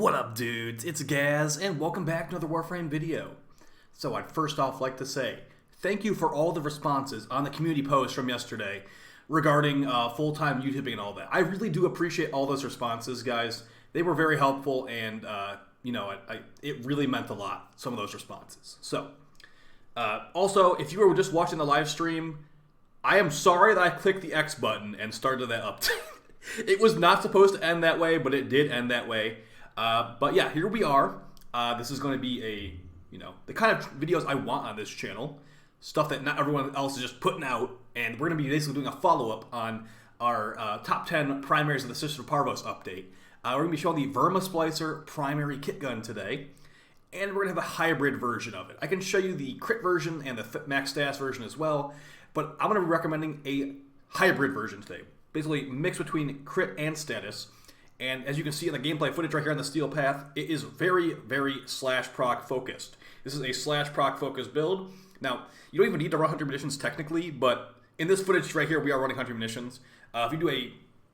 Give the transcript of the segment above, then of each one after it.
What up, dudes? It's Gaz, and welcome back to another Warframe video. So I'd first off like to say thank you for all the responses on the community post from yesterday regarding full-time YouTubing and all that. I really do appreciate all those responses, guys. They were very helpful, and it really meant a lot, some of those responses. So, also, if you were just watching the live stream, I am sorry that I clicked the X button and started that update. It was not supposed to end that way, but it did end that way. But yeah, here we are. This is going to be the kind of videos I want on this channel. Stuff that not everyone else is just putting out. And we're going to be basically doing a follow-up on our top 10 primaries of the Sisters of Parvos update. We're going to be showing the Vermisplicer primary kit gun today. And we're going to have a hybrid version of it. I can show you the crit version and the max status version as well. But I'm going to be recommending a hybrid version today. Basically mix between crit and status. And as you can see in the gameplay footage right here on the steel path, it is very, very slash proc focused. This is a slash proc focused build. Now, you don't even need to run 100 munitions technically, but in this footage right here, we are running 100 munitions. If you do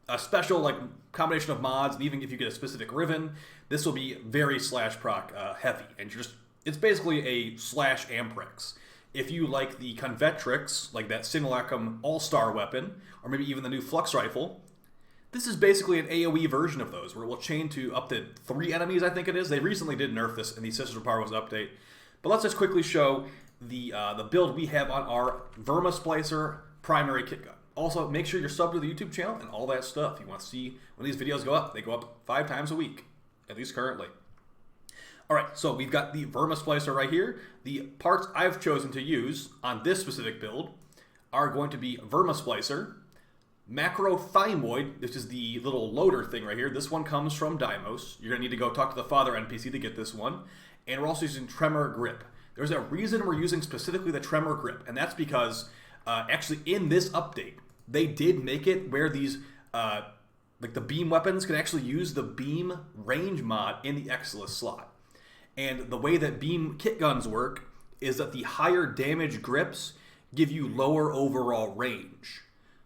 a special combination of mods, and even if you get a specific ribbon, this will be very slash proc heavy. And it's basically a slash amprex. If you like the Convetrix, like that Simulacrum all-star weapon, or maybe even the new Flux rifle, this is basically an AoE version of those, where it will chain to up to 3 enemies, I think it is. They recently did nerf this in the Sisters of Parvos update. But let's just quickly show the build we have on our Vermisplicer primary kit gun. Also, make sure you're subbed to the YouTube channel and all that stuff. You want to see when these videos go up. They go up 5 times a week, at least currently. Alright, so we've got the Vermisplicer right here. The parts I've chosen to use on this specific build are going to be Vermisplicer, Macro Thymoid, this is the little loader thing right here. This one comes from Deimos. You're going to need to go talk to the father NPC to get this one. And we're also using Tremor Grip. There's a reason we're using specifically the Tremor Grip, and that's because actually in this update, they did make it where these, the beam weapons can actually use the beam range mod in the Exilus slot. And the way that beam kit guns work is that the higher damage grips give you lower overall range.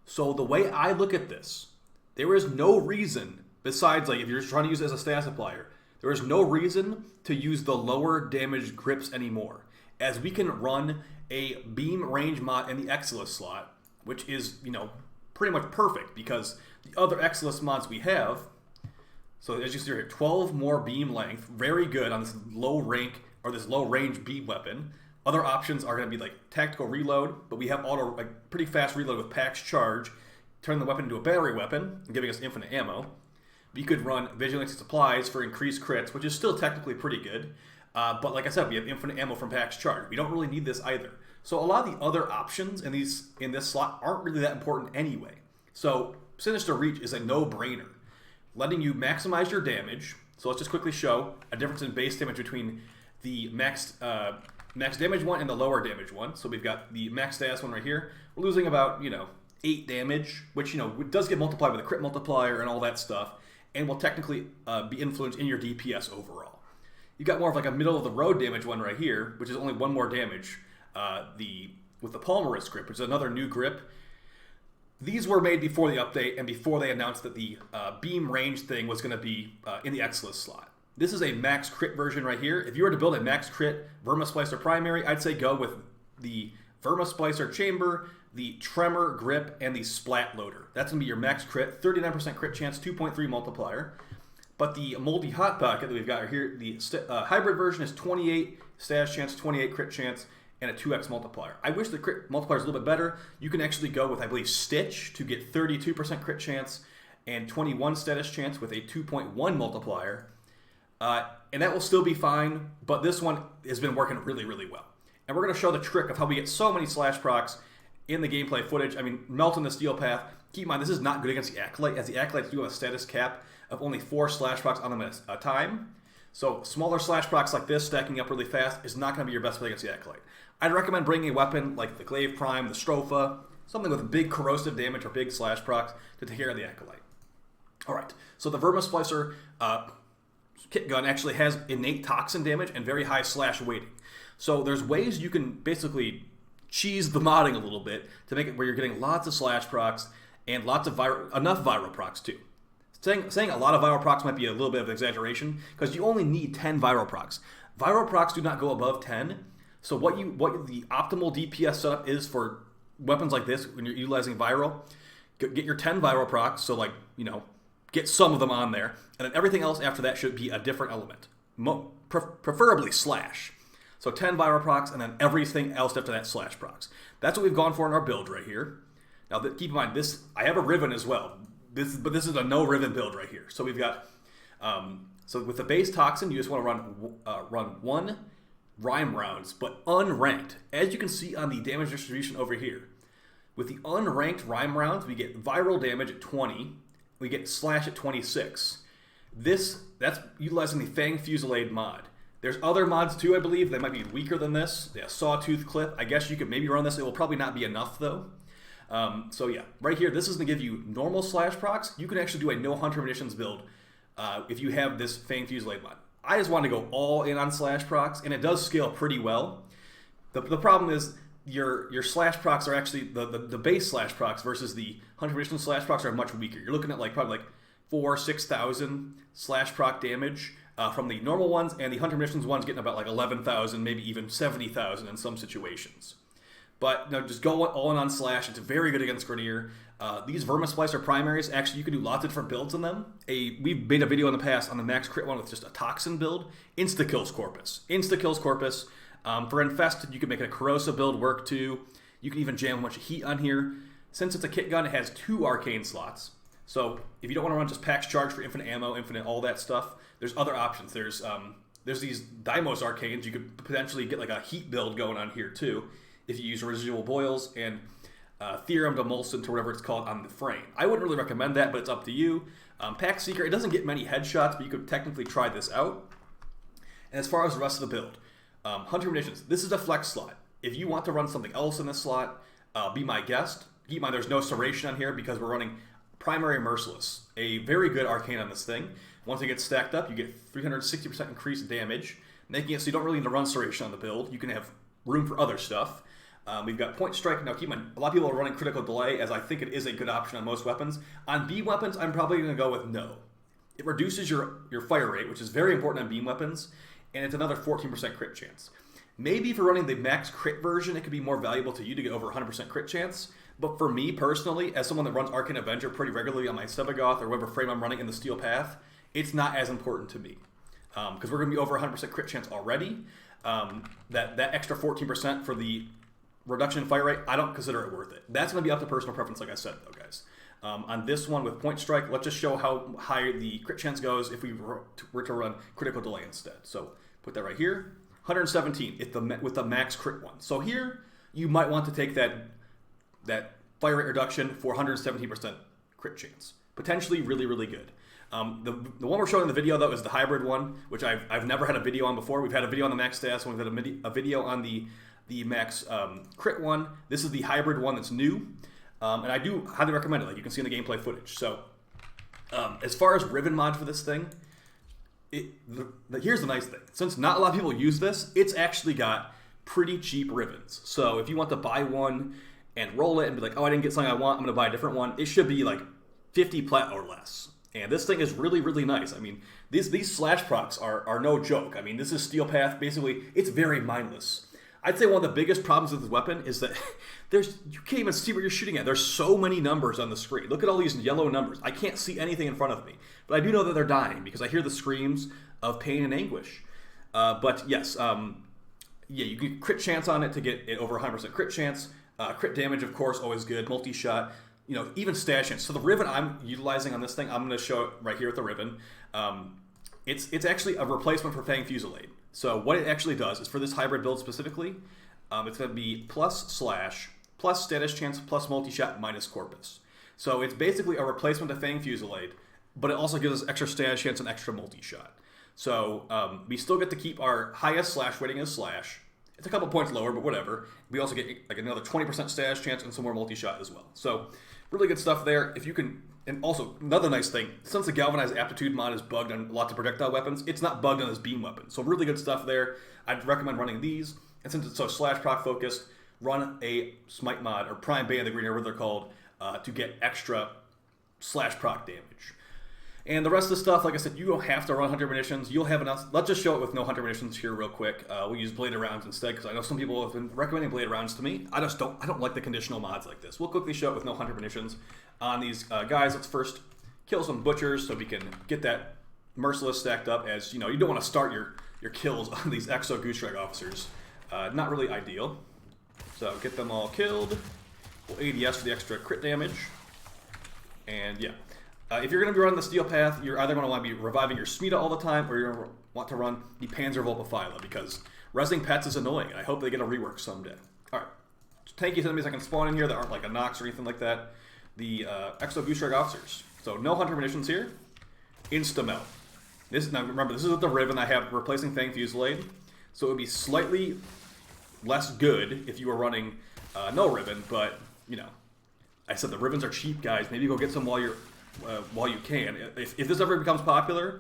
So the way I look at this, there is no reason, besides if you're just trying to use it as a stat supplier, there is no reason to use the lower damage grips anymore, as we can run a beam range mod in the Exilus slot, which is, pretty much perfect, because the other Exilus mods we have, so as you see here, 12 more beam length, very good on this low rank, or this low range beam weapon. Other options are going to be tactical reload, but we have pretty fast reload with Pax Charge, turn the weapon into a battery weapon, giving us infinite ammo. We could run Vigilance Supplies for increased crits, which is still technically pretty good. But like I said, we have infinite ammo from Pax Charge. We don't really need this either. So a lot of the other options in this slot aren't really that important anyway. So Sinister Reach is a no-brainer, letting you maximize your damage. So let's just quickly show a difference in base damage between the max damage one and the lower damage one. So we've got the max status one right here. We're losing about, 8 damage, which, does get multiplied with a crit multiplier and all that stuff, and will technically be influenced in your DPS overall. You've got more of a middle-of-the-road damage one right here, which is only 1 more damage, with the Palmerist grip, which is another new grip. These were made before the update and before they announced that the beam range thing was going to be in the Exilus slot. This is a max crit version right here. If you were to build a max crit Vermisplicer primary, I'd say go with the Vermisplicer chamber, the Tremor grip, and the Splat loader. That's going to be your max crit, 39% crit chance, 2.3 multiplier. But the Moldy Hot Pocket that we've got here, the hybrid version is 28 status chance, 28 crit chance, and a 2x multiplier. I wish the crit multiplier is a little bit better. You can actually go with, I believe, Stitch to get 32% crit chance and 21 status chance with a 2.1 multiplier. And that will still be fine, but this one has been working really, really well. And we're going to show the trick of how we get so many slash procs in the gameplay footage. I mean, melting the steel path. Keep in mind, this is not good against the Acolyte, as the Acolytes do have a status cap of only 4 slash procs on them at a time. So smaller slash procs like this, stacking up really fast, is not going to be your best play against the Acolyte. I'd recommend bringing a weapon like the Glaive Prime, the Stropha, something with big corrosive damage or big slash procs to take care of the Acolyte. Alright, so the Vermisplicer kit gun actually has innate toxin damage and very high slash weighting. So there's ways you can basically cheese the modding a little bit to make it where you're getting lots of slash procs and lots of enough viral procs too. Saying a lot of viral procs might be a little bit of an exaggeration because you only need 10 viral procs. Viral procs do not go above 10. So what the optimal DPS setup is for weapons like this when you're utilizing viral, get your 10 viral procs. So like, you know, get some of them on there, and then everything else after that should be a different element, preferably slash. So 10 viral procs, and then everything else after that slash procs. That's what we've gone for in our build right here. Now keep in mind this, I have a Riven as well. But this is a no Riven build right here. So we've got, so with the base Toxin, you just want to run 1 Rhyme rounds, but unranked. As you can see on the damage distribution over here, with the unranked Rhyme rounds, we get viral damage at 20, we get slash at 26. That's utilizing the Fang Fusillade mod. There's other mods too, I believe. They might be weaker than this. Yeah, Sawtooth Clip. I guess you could maybe run this. It will probably not be enough though. So yeah, right here, this is going to give you normal slash procs. You can actually do a no Hunter Munitions build if you have this Fang Fusillade mod. I just want to go all in on slash procs, and it does scale pretty well. The problem is your slash procs are actually, the base slash procs versus the Hunter Munitions slash procs are much weaker. You're looking at like probably like 4,000-6,000 slash proc damage from the normal ones, and the Hunter Munitions ones getting about like 11,000, maybe even 70,000 in some situations. But no, just go all in on slash. It's very good against Grineer. These Vermisplicer primaries, actually, you can do lots of different builds in them. We've made a video in the past on the max crit one with just a Toxin build. Insta-kills Corpus. Insta-kills Corpus. For Infested, you can make a Corrosive build work too. You can even jam a bunch of heat on here. Since it's a kit gun, it has 2 arcane slots. So if you don't want to run just Pax Charge for infinite ammo, infinite all that stuff, there's other options. There's these Deimos arcanes. You could potentially get like a heat build going on here too, if you use Residual Boils and Theorem to Molson to whatever it's called on the frame. I wouldn't really recommend that, but it's up to you. Pack Seeker, it doesn't get many headshots, but you could technically try this out. And as far as the rest of the build, Hunter Munitions, this is a flex slot. If you want to run something else in this slot, be my guest. Keep in mind there's no Serration on here because we're running Primary Merciless, a very good arcane on this thing. Once it gets stacked up, you get 360% increased damage, making it so you don't really need to run Serration on the build. You can have room for other stuff. We've got Point Strike. Now keep in mind, a lot of people are running Critical Delay, as I think it is a good option on most weapons. On beam weapons, I'm probably going to go with no. It reduces your fire rate, which is very important on beam weapons, and it's another 14% crit chance. Maybe if you're running the max crit version, it could be more valuable to you to get over 100% crit chance. But for me personally, as someone that runs Arcane Avenger pretty regularly on my Sevagoth or whatever frame I'm running in the Steel Path, it's not as important to me. Because we're going to be over 100% crit chance already. That extra 14% for the reduction in fire rate, I don't consider it worth it. That's going to be up to personal preference, like I said, though, guys. On this one with Point Strike, let's just show how high the crit chance goes if we were to run Critical Delay instead. So put that right here. 117 with the max crit one. So here, you might want to take that fire rate reduction for 117% crit chance. Potentially really, really good. The one we're showing in the video, though, is the hybrid one, which I've never had a video on before. We've had a video on the max stats, and we've had a video on the max crit one. This is the hybrid one that's new, and I do highly recommend it, like you can see in the gameplay footage. So as far as Riven mod for this thing, here's the nice thing. Since not a lot of people use this, it's actually got pretty cheap Rivens. So if you want to buy one and roll it and be like, oh, I didn't get something I want, I'm going to buy a different one, it should be like 50 plat or less. And this thing is really, really nice. I mean, these slash procs are no joke. I mean, this is Steel Path. Basically, it's very mindless. I'd say one of the biggest problems with this weapon is that you can't even see what you're shooting at. There's so many numbers on the screen. Look at all these yellow numbers. I can't see anything in front of me. But I do know that they're dying because I hear the screams of pain and anguish. But yes, yeah, you can crit chance on it to get it over 100% crit chance. Crit damage, of course, always good. Multi-shot. You know, even stash chance. So the Riven I'm utilizing on this thing, I'm going to show it right here with the Riven. It's actually a replacement for Fang Fusillade. So what it actually does is for this hybrid build specifically, it's going to be plus slash, plus status chance, plus multi-shot, minus Corpus. So it's basically a replacement to Fang Fusillade, but it also gives us extra status chance and extra multi-shot. So we still get to keep our highest slash rating as slash. It's a couple points lower, but whatever. We also get like another 20% status chance and some more multi-shot as well. So really good stuff there. If you can, and also another nice thing, since the Galvanized Aptitude mod is bugged on lots of projectile weapons, it's not bugged on this beam weapon. So really good stuff there. I'd recommend running these. And since it's so slash proc focused, run a Smite mod or Prime Bay of the Green, or what they're called, to get extra slash proc damage. And the rest of the stuff, like I said, you don't have to run hunter munitions. You'll have enough. Let's just show it with no hunter munitions here real quick. We'll use bladed rounds instead, because I know some people have been recommending bladed rounds to me. I don't like the conditional mods like this. We'll quickly show it with no hunter munitions on these guys. Let's first kill some butchers so we can get that merciless stacked up, as you know, you don't want to start your kills on these Exo Goose Strike officers. Not really ideal. So get them all killed. We'll ADS for the extra crit damage. And yeah. If you're going to be running the Steel Path, you're either going to want to be reviving your Smita all the time, or you're going to want to run the Panzervolpe Phyla, because resing pets is annoying, and I hope they get a rework someday. Alright, tanky enemies I can spawn in here that aren't like a Nox or anything like that. The Exo Goose Strike officers. So no hunter munitions here. Insta-melt. Now remember, this is with the Ribbon I have replacing Fang Fusillade, so it would be slightly less good if you were running no Ribbon, but, you know, I said the Ribbons are cheap, guys. Maybe go get some while you can. If this ever becomes popular,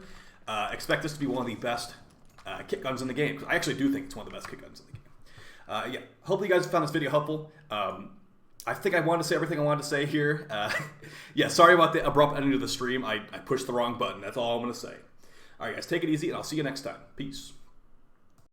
expect this to be one of the best kit guns in the game. Because I actually do think it's one of the best kit guns in the game. Yeah, hopefully you guys found this video helpful. I think I wanted to say everything I wanted to say here. Yeah, sorry about the abrupt ending of the stream. I pushed the wrong button. That's all I'm going to say. All right, guys, take it easy, and I'll see you next time. Peace.